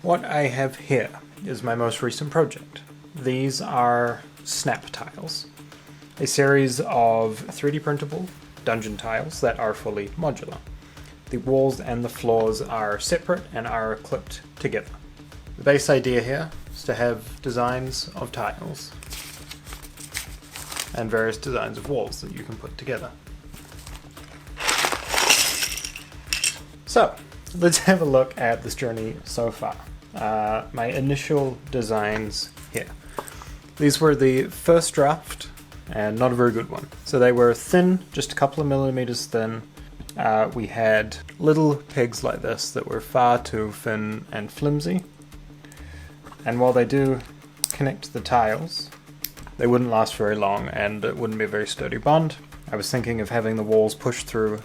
What I have here is my most recent project. These are snap tiles, a series of 3D printable dungeon tiles that are fully modular. The walls and the floors are separate and are clipped together. The base idea here is to have designs of tiles and various designs of walls that you can put together. So, let's have a look at this journey so far. My initial designs here. These were the first draft, and not a very good one. So they were thin, just a couple of millimeters thin. We had little pigs like this that were far too thin and flimsy. And while they do connect to the tiles, they wouldn't last very long and it wouldn't be a very sturdy bond. I was thinking of having the walls pushed through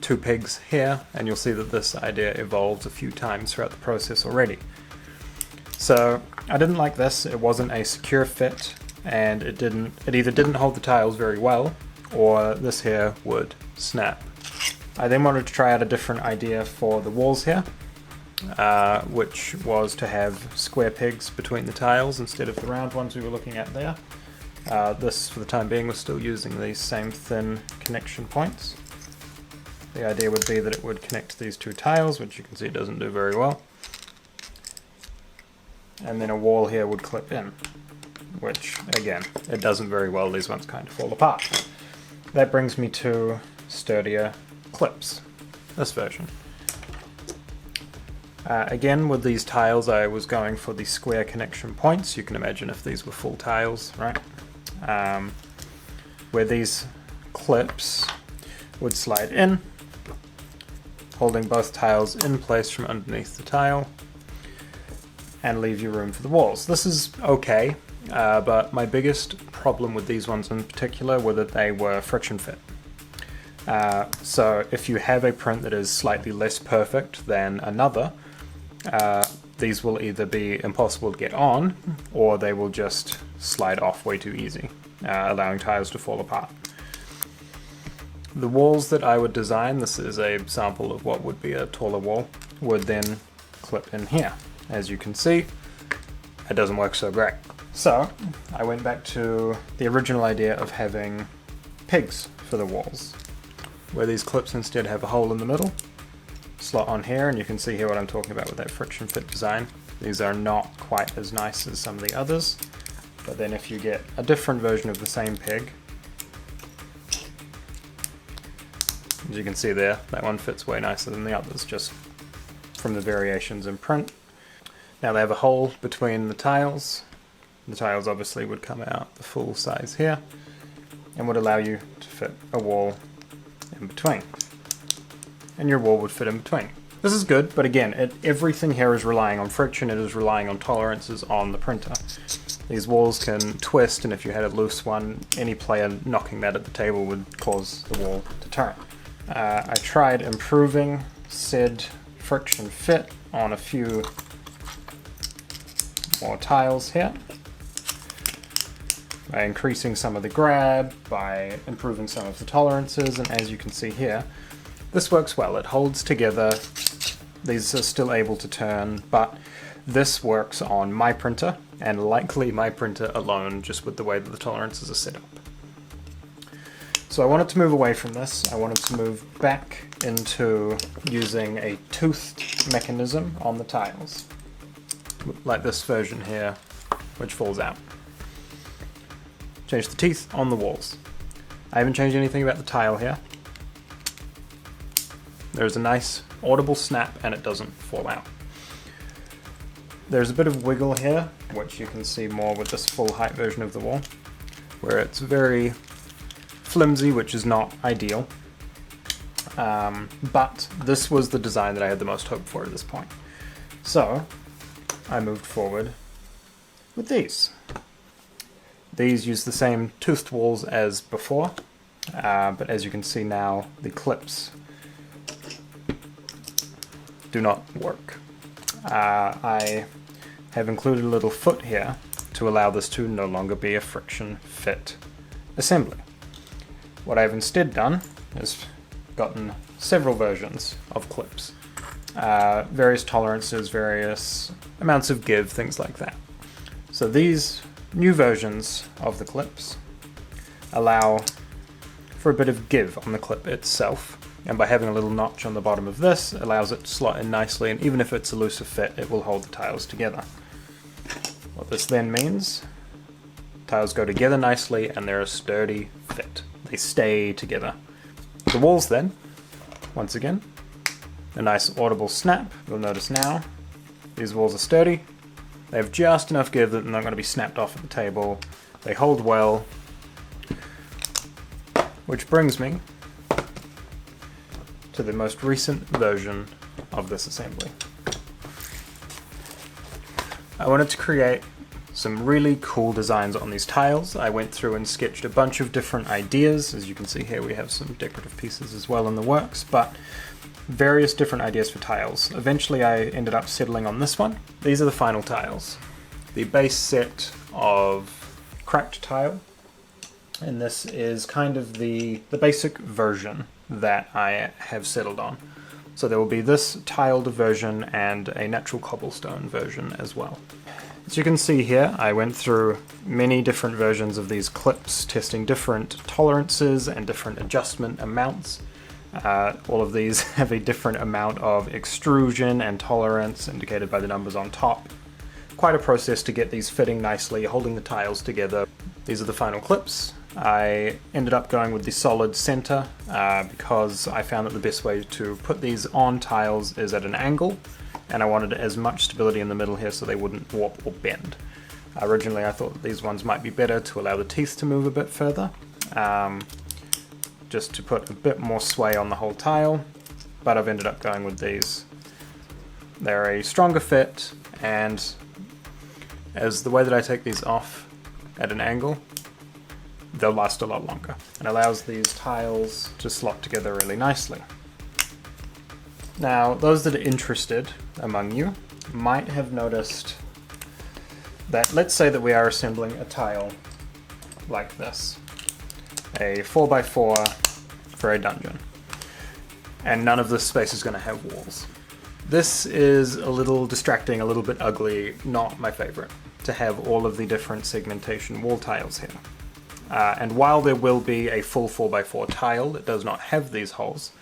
two pigs here, and you'll see that this idea evolved a few times throughout the process already. So I didn't like this. It wasn't a secure fit, and it either didn't hold the tiles very well, or this here would snap. I then wanted to try out a different idea for the walls here, which was to have square pegs between the tiles instead of the round ones we were looking at there. This, for the time being, was still using these same thin connection points. The idea would be that it would connect to these two tiles, which you can see doesn't do very well. And then a wall here would clip in, which, again, it doesn't very well. These ones kind of fall apart. That brings me to sturdier clips, this version. Again, with these tiles, I was going for the square connection points. You can imagine if these were full tiles, right? Where these clips would slide in, holding both tiles in place from underneath the tile, and leave you room for the walls. This is okay, but my biggest problem with these ones in particular were that they were friction fit. So if you have a print that is slightly less perfect than another, these will either be impossible to get on, or they will just slide off way too easy, allowing tiles to fall apart. The walls that I would design, this is a sample of what would be a taller wall, would then clip in here. As you can see, it doesn't work so great. So I went back to the original idea of having pigs for the walls, where these clips instead have a hole in the middle, slot on here, and you can see here what I'm talking about with that friction fit design. These are not quite as nice as some of the others, but then if you get a different version of the same pig, as you can see there, that one fits way nicer than the others, just from the variations in print. Now they have a hole between the tiles. The tiles obviously would come out the full size here, and would allow you to fit a wall in between. And your wall would fit in between. This is good, but again, everything here is relying on friction. It is relying on tolerances on the printer. These walls can twist, and if you had a loose one, any player knocking that at the table would cause the wall to turn. I tried improving said friction fit on a few more tiles here, by increasing some of the grab, by improving some of the tolerances, and as you can see here, this works well. It holds together. These are still able to turn, but this works on my printer, and likely my printer alone, just with the way that the tolerances are set up. So I wanted to move away from this. I wanted to move back into using a toothed mechanism on the tiles, like this version here, which falls out. Change the teeth on the walls. I haven't changed anything about the tile here. There's a nice audible snap and it doesn't fall out. There's a bit of wiggle here, which you can see more with this full height version of the wall, where it's very flimsy, which is not ideal. But this was the design that I had the most hope for at this point. So I moved forward with these. These use the same toothed walls as before, but as you can see now, the clips do not work. I have included a little foot here to allow this to no longer be a friction fit assembly. What I've instead done is gotten several versions of clips. various tolerances, various amounts of give, things like that. So these new versions of the clips allow for a bit of give on the clip itself, and by having a little notch on the bottom of this, it allows it to slot in nicely, and even if it's a looser fit, it will hold the tiles together. What this then means, tiles go together nicely and they're a sturdy fit. They stay together. The walls then, once again, a nice audible snap. You'll notice now, these walls are sturdy. They have just enough give that they're not going to be snapped off at the table. They hold well. Which brings me to the most recent version of this assembly. I wanted to create some really cool designs on these tiles. I went through and sketched a bunch of different ideas. As you can see here, we have some decorative pieces as well in the works, but various different ideas for tiles. Eventually I ended up settling on this one. These are the final tiles. The base set of cracked tile, and this is kind of the basic version that I have settled on. So there will be this tiled version and a natural cobblestone version as well. As you can see here, I went through many different versions of these clips, testing different tolerances and different adjustment amounts. All of these have a different amount of extrusion and tolerance indicated by the numbers on top. Quite a process to get these fitting nicely, holding the tiles together. These are the final clips. I ended up going with the solid center because I found that the best way to put these on tiles is at an angle, and I wanted as much stability in the middle here so they wouldn't warp or bend. Originally I thought that these ones might be better to allow the teeth to move a bit further, just to put a bit more sway on the whole tile, but I've ended up going with these. They're a stronger fit, and as the way that I take these off at an angle, they'll last a lot longer, and allows these tiles to slot together really nicely. Now, those that are interested among you might have noticed that, let's say that we are assembling a tile like this, a 4x4 for a dungeon, and none of this space is going to have walls. This is a little distracting, a little bit ugly, not my favorite, to have all of the different segmentation wall tiles here. And while there will be a full 4x4 tile that does not have these holes,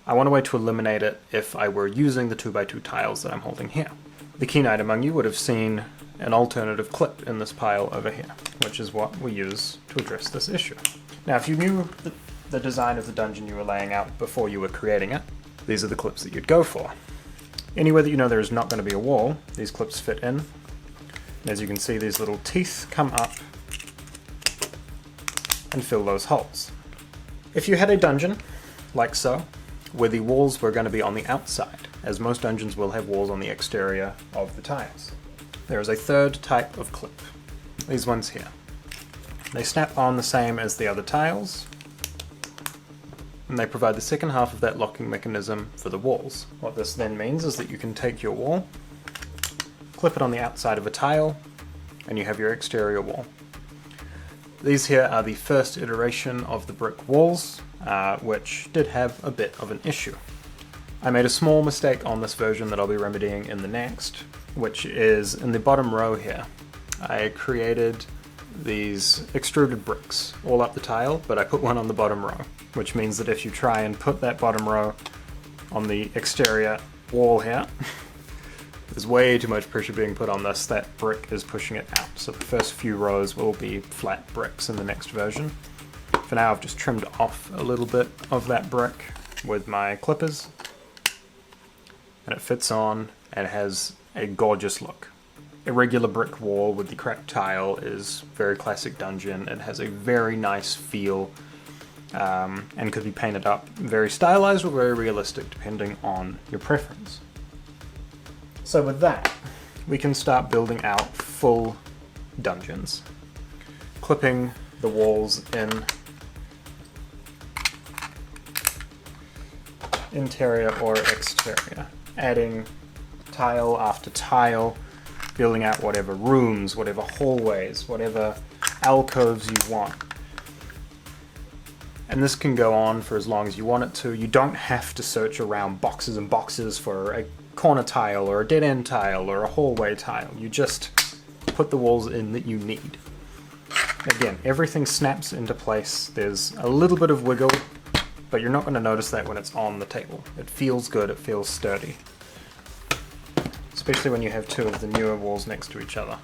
I want a way to eliminate it if I were using the 2x2 tiles that I'm holding here. The keen-eyed among you would have seen an alternative clip in this pile over here, which is what we use to address this issue. Now, if you knew the design of the dungeon you were laying out before you were creating it, these are the clips that you'd go for. Anywhere that you know there is not going to be a wall, these clips fit in. And as you can see, these little teeth come up and fill those holes. If you had a dungeon, like so, where the walls were going to be on the outside, as most dungeons will have walls on the exterior of the tiles, there is a third type of clip. These ones here. They snap on the same as the other tiles, and they provide the second half of that locking mechanism for the walls. What this then means is that you can take your wall, clip it on the outside of a tile, and you have your exterior wall. These here are the first iteration of the brick walls, which did have a bit of an issue. I made a small mistake on this version that I'll be remedying in the next, which is in the bottom row here. I created these extruded bricks all up the tile, but I put one on the bottom row, which means that if you try and put that bottom row on the exterior wall here, there's way too much pressure being put on this. That brick is pushing it out. So the first few rows will be flat bricks in the next version. For now, I've just trimmed off a little bit of that brick with my clippers, and it fits on and it has a gorgeous look. A regular brick wall with the cracked tile is very classic dungeon. It has a very nice feel and could be painted up very stylized or very realistic depending on your preference. So with that, we can start building out full dungeons. Clipping the walls in, interior or exterior. Adding tile after tile, building out whatever rooms, whatever hallways, whatever alcoves you want. And this can go on for as long as you want it to. You don't have to search around boxes and boxes for a corner tile or a dead end tile or a hallway tile. You just put the walls in that you need. Again, everything snaps into place. There's a little bit of wiggle, but you're not going to notice that when it's on the table. It feels good, it feels sturdy. Especially when you have two of the newer walls next to each other.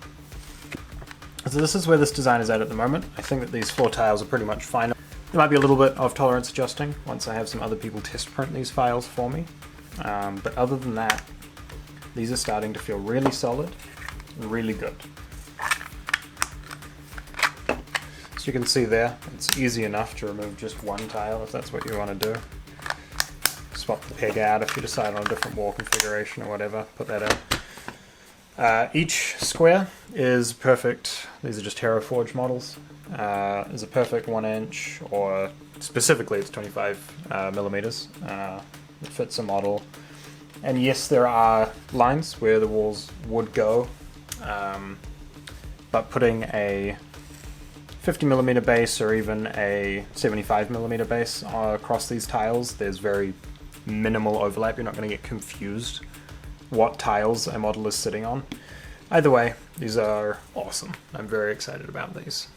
So this is where this design is at the moment. I think that these floor tiles are pretty much fine. There might be a little bit of tolerance adjusting once I have some other people test print these files for me. But other than that, these are starting to feel really solid and really good. So you can see there, it's easy enough to remove just one tile if that's what you want to do. Swap the peg out if you decide on a different wall configuration or whatever, put that in. Each square is perfect. These are just TerraForge models. Is a perfect 1 inch, or specifically it's 25 millimeters. It fits a model. And yes, there are lines where the walls would go, but putting a 50 millimeter base or even a 75 millimeter base across these tiles, there's very minimal overlap. You're not going to get confused what tiles a model is sitting on. Either way, these are awesome. I'm very excited about these.